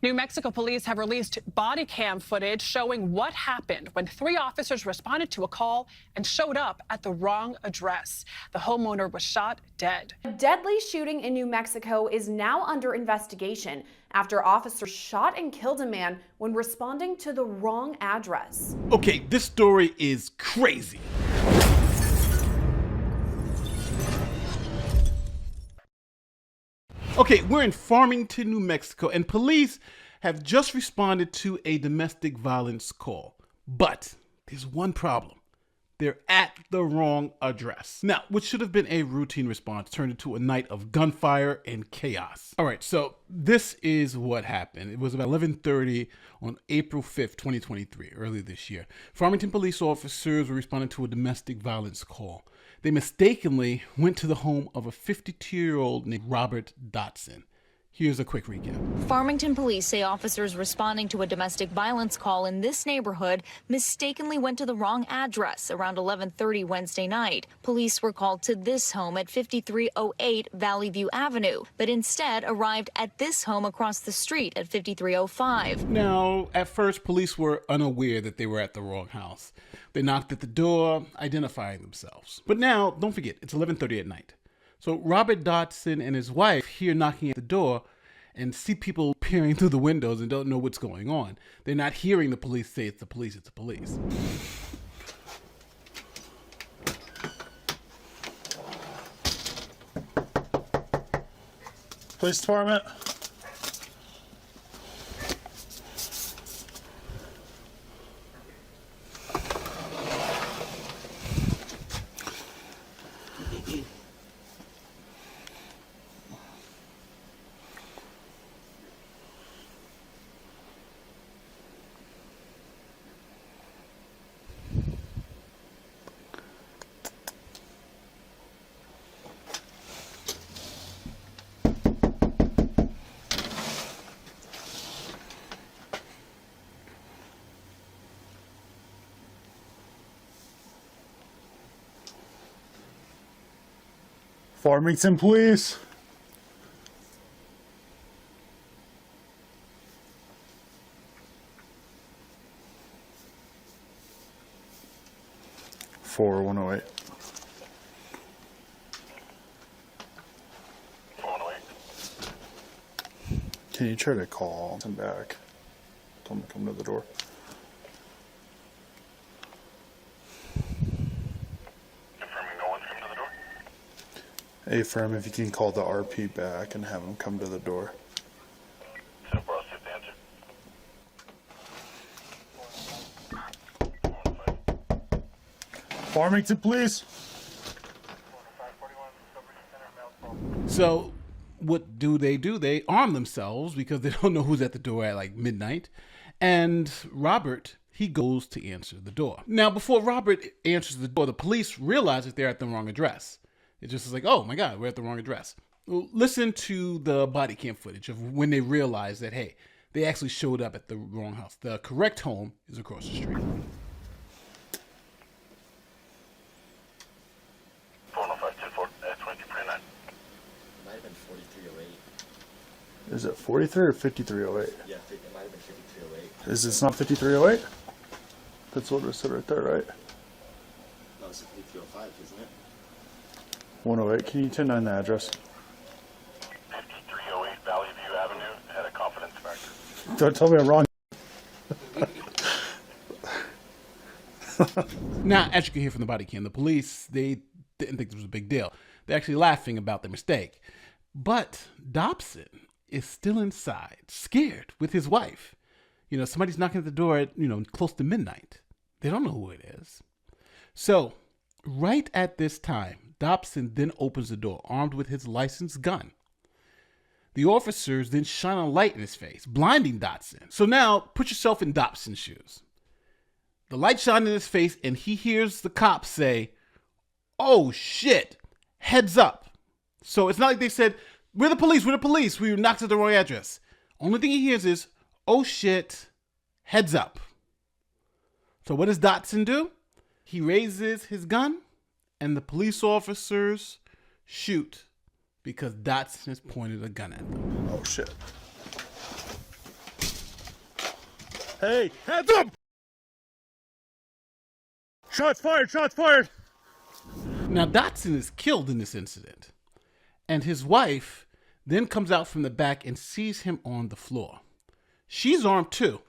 New Mexico police have released body cam footage showing what happened when 3 officers responded to a call and showed up at the wrong address. The homeowner was shot dead. A deadly shooting in New Mexico is now under investigation after officers shot and killed a man when responding to the wrong address. Okay, this story is crazy. Okay, we're in Farmington, New Mexico, and police have just responded to a domestic violence call. But there's one problem. They're at the wrong address. Now, what should have been a routine response turned into a night of gunfire and chaos. All right, so this is what happened. It was about 11:30 on April 5th, 2023, early this year. Farmington police officers were responding to a domestic violence call. They mistakenly went to the home of a 52-year-old named Robert Dotson. Here's a quick recap. Farmington police say officers responding to a domestic violence call in this neighborhood mistakenly went to the wrong address around 11:30 Wednesday night. Police were called to this home at 5308 Valley View Avenue, but instead arrived at this home across the street at 5305. Now, at first, police were unaware that they were at the wrong house. They knocked at the door, identifying themselves. But now, don't forget, it's 11:30 at night. So Robert Dotson and his wife hear knocking at the door and see people peering through the windows and don't know what's going on. They're not hearing the police say it's the police, it's the police. Police department. Farmington Police. Four 108. 108. Can you try to call him back? Tell him to come to the door. Confirming no one's come to the door. Hey, firm, if you can call the RP back and have him come to the door. So, bro, see if they answer. Farmington Police. So what do? They arm themselves because they don't know who's at the door at like midnight. And Robert, he goes to answer the door. Now, before Robert answers the door, the police realize that they're at the wrong address. It just is like, oh my God, we're at the wrong address. Well, listen to the body cam footage of when they realize that, hey, they actually showed up at the wrong house. The correct home is across the street. 40524, 2339. Might have been 4308. Is it 43 or 5308? Yeah, it might have been 5308. Is this not 5308? That's what it said right there, right? No, it's 5305, isn't it? 108. Can you 10-9 the address? 5308 Valley View Avenue had a confidence factor. Don't tell me I'm wrong. Now, as you can hear from the body cam, the police, they didn't think this was a big deal. They're actually laughing about their mistake. But Dobson is still inside, scared with his wife. You know, somebody's knocking at the door at, close to midnight. They don't know who it is. So, right at this time, Dobson then opens the door, armed with his licensed gun. The officers then shine a light in his face, blinding Dotson. So now, put yourself in Dobson's shoes. The light shines in his face, and he hears the cops say, "Oh shit, heads up." So it's not like they said, we're the police, we knocked at the wrong address. Only thing he hears is, "Oh shit, heads up." So what does Dotson do? He raises his gun, and the police officers shoot because Dotson has pointed a gun at them. Oh shit. Hey, hands up! Shots fired, shots fired! Now, Dotson is killed in this incident, and his wife then comes out from the back and sees him on the floor. She's armed too,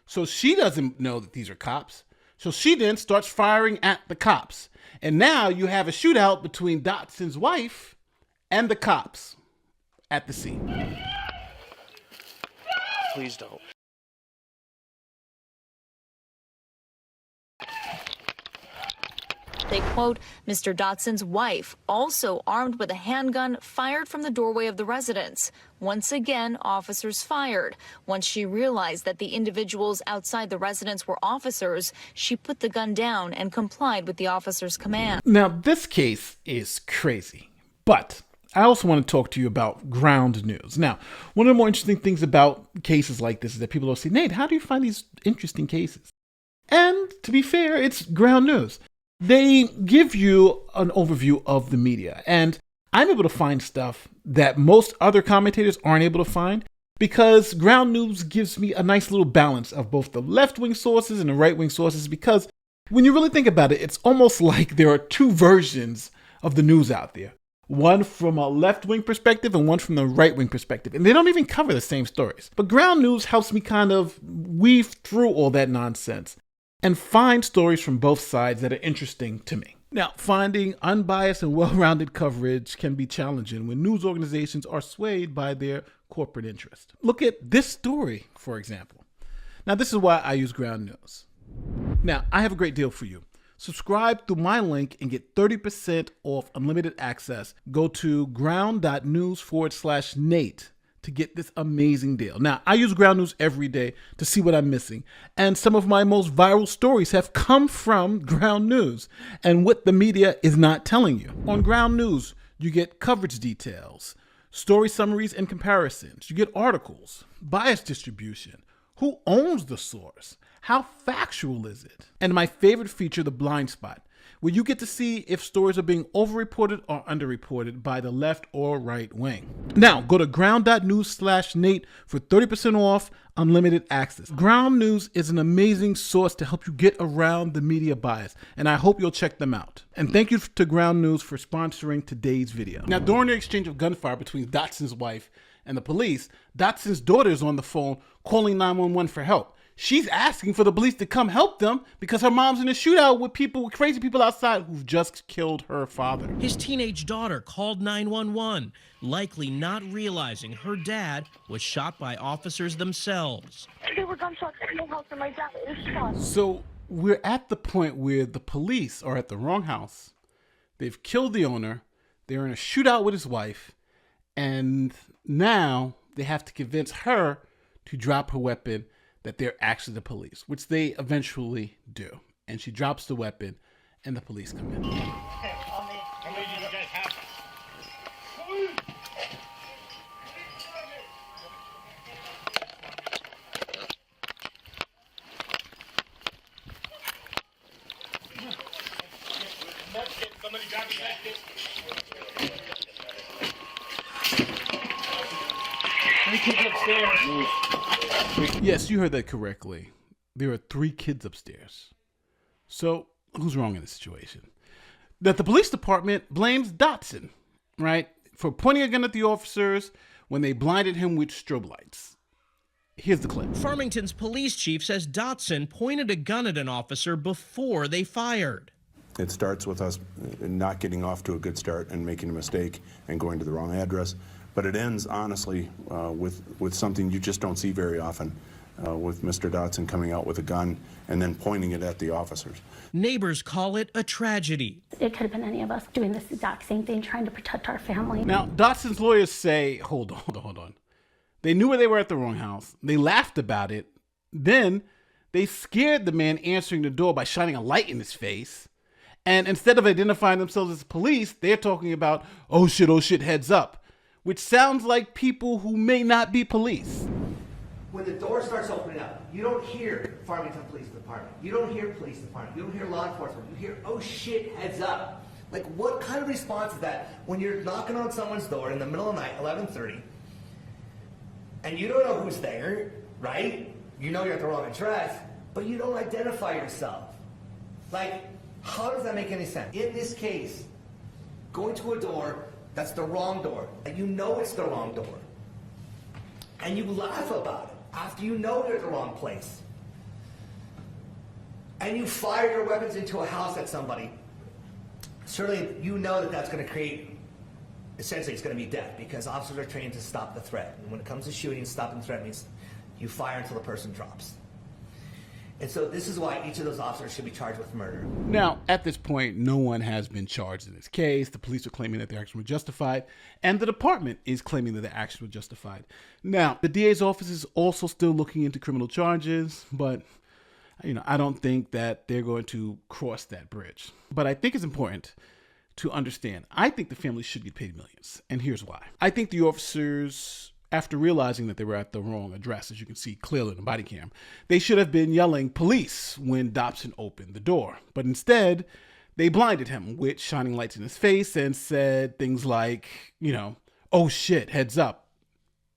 so she doesn't know that these are cops. So she then starts firing at the cops. And now you have a shootout between Dotson's wife and the cops at the scene. Please don't. They quote, Mr. Dotson's wife, also armed with a handgun, fired from the doorway of the residence. Once again, officers fired. Once she realized that the individuals outside the residence were officers, she put the gun down and complied with the officer's command. Now, this case is crazy, but I also want to talk to you about ground news. Now, one of the more interesting things about cases like this is that people will say, Nate, how do you find these interesting cases? And to be fair, it's ground news. They give you an overview of the media, and I'm able to find stuff that most other commentators aren't able to find because ground news gives me a nice little balance of both the left-wing sources and the right-wing sources, because when you really think about it, it's almost like there are two versions of the news out there. One from a left-wing perspective and one from the right-wing perspective. And they don't even cover the same stories. But ground news helps me kind of weave through all that nonsense and find stories from both sides that are interesting to me. Now, finding unbiased and well-rounded coverage can be challenging when news organizations are swayed by their corporate interest. Look at this story, for example. Now, this is why I use ground news. Now, I have a great deal for you. Subscribe through my link and get 30% off unlimited access. Go to ground.news/Nate to get this amazing deal. Now, I use ground news every day to see what I'm missing. And some of my most viral stories have come from ground news and what the media is not telling you. On ground news, you get coverage details, story summaries and comparisons. You get articles, bias distribution, who owns the source, how factual is it? And my favorite feature, the blind spot, where you get to see if stories are being overreported or underreported by the left or right wing. Now, go to ground.news/Nate for 30% off unlimited access. Ground News is an amazing source to help you get around the media bias, and I hope you'll check them out. And thank you to Ground News for sponsoring today's video. Now, during the exchange of gunfire between Dotson's wife and the police, Dotson's daughter is on the phone calling 911 for help. She's asking for the police to come help them because her mom's in a shootout with crazy people outside who've just killed her father. His teenage daughter called 911, likely not realizing her dad was shot by officers themselves. There were gunshots in the house and my dad was shot. So we're at the point where the police are at the wrong house. They've killed the owner. They're in a shootout with his wife. And now they have to convince her to drop her weapon, that they're actually the police, which they eventually do. And she drops the weapon and the police come in. Yes, you heard that correctly. There are 3 kids upstairs. So, who's wrong in this situation? That the police department blames Dotson, right, for pointing a gun at the officers when they blinded him with strobe lights. Here's the clip. Farmington's police chief says Dotson pointed a gun at an officer before they fired. It starts with us not getting off to a good start and making a mistake and going to the wrong address. But it ends, honestly, with something you just don't see very often, with Mr. Dotson coming out with a gun and then pointing it at the officers. Neighbors call it a tragedy. It could have been any of us doing this exact same thing, trying to protect our family. Now, Dotson's lawyers say, hold on. They knew where they were at the wrong house. They laughed about it. Then they scared the man answering the door by shining a light in his face. And instead of identifying themselves as police, they're talking about, oh shit, heads up. Which sounds like people who may not be police. When the door starts opening up, you don't hear Farmington Police Department. You don't hear police department. You don't hear law enforcement. You hear, oh shit, heads up. Like, what kind of response is that when you're knocking on someone's door in the middle of the night, 11:30, and you don't know who's there, right? you know you're at the wrong address, but you don't identify yourself. Like, how does that make any sense? In this case, going to a door that's the wrong door, and you know it's the wrong door, and you laugh about it after you know you're at the wrong place, and you fire your weapons into a house at somebody, certainly you know that that's going to create, essentially it's going to be death, because officers are trained to stop the threat. And when it comes to shooting, stopping the threat means you fire until the person drops. And so this is why each of those officers should be charged with murder. Now, at this point, no one has been charged in this case. The police are claiming that their actions were justified, and the department is claiming that their actions were justified. Now, the DA's office is also still looking into criminal charges, but I don't think that they're going to cross that bridge. But I think it's important to understand. I think the family should get paid millions, and here's why. I think the officers, after realizing that they were at the wrong address, as you can see clearly in the body cam, they should have been yelling police when Dobson opened the door. But instead, they blinded him with shining lights in his face and said things like, oh shit, heads up.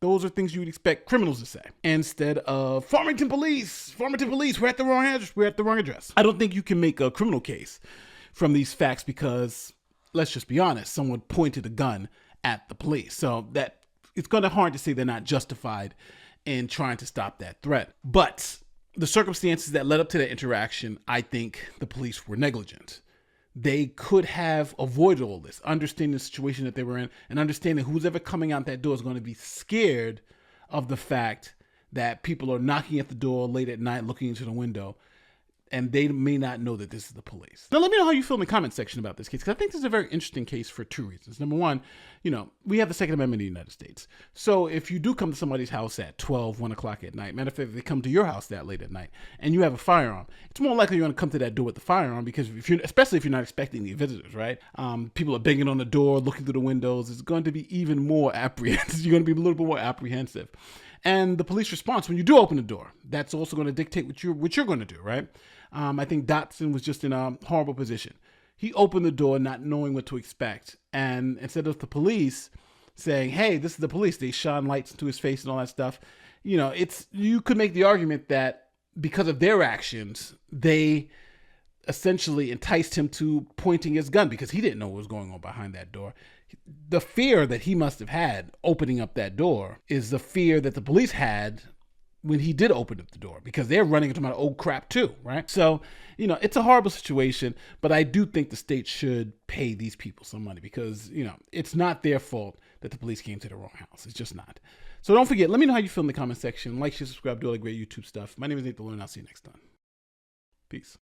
Those are things you would expect criminals to say. Instead of Farmington police, we're at the wrong address. I don't think you can make a criminal case from these facts because, let's just be honest, someone pointed a gun at the police. So that it's going to be hard to say they're not justified in trying to stop that threat. But the circumstances that led up to that interaction, I think the police were negligent. They could have avoided all this, understanding the situation that they were in and understanding who's ever coming out that door is going to be scared of the fact that people are knocking at the door late at night, looking into the window, and they may not know that this is the police. Now, let me know how you feel in the comment section about this case, because I think this is a very interesting case for two reasons. Number one, we have the Second Amendment in the United States. So if you do come to somebody's house at 12, 1 o'clock at night, matter of fact, if they come to your house that late at night and you have a firearm, it's more likely you're going to come to that door with the firearm because especially if you're not expecting the visitors, right? People are banging on the door, looking through the windows. It's going to be even more apprehensive. You're going to be a little bit more apprehensive. And the police response when you do open the door, that's also going to dictate what you're going to do, right? I think Dotson was just in a horrible position. He opened the door not knowing what to expect. And instead of the police saying, hey, this is the police, they shone lights into his face and all that stuff. You could make the argument that because of their actions, they essentially enticed him to pointing his gun because he didn't know what was going on behind that door. The fear that he must have had opening up that door is the fear that the police had when he did open up the door, because they're running into my old crap too, right? So, it's a horrible situation, but I do think the state should pay these people some money because, it's not their fault that the police came to the wrong house. It's just not. So don't forget, let me know how you feel in the comment section. Like, share, subscribe, do all the great YouTube stuff. My name is Nate the Lawyer, and I'll see you next time. Peace.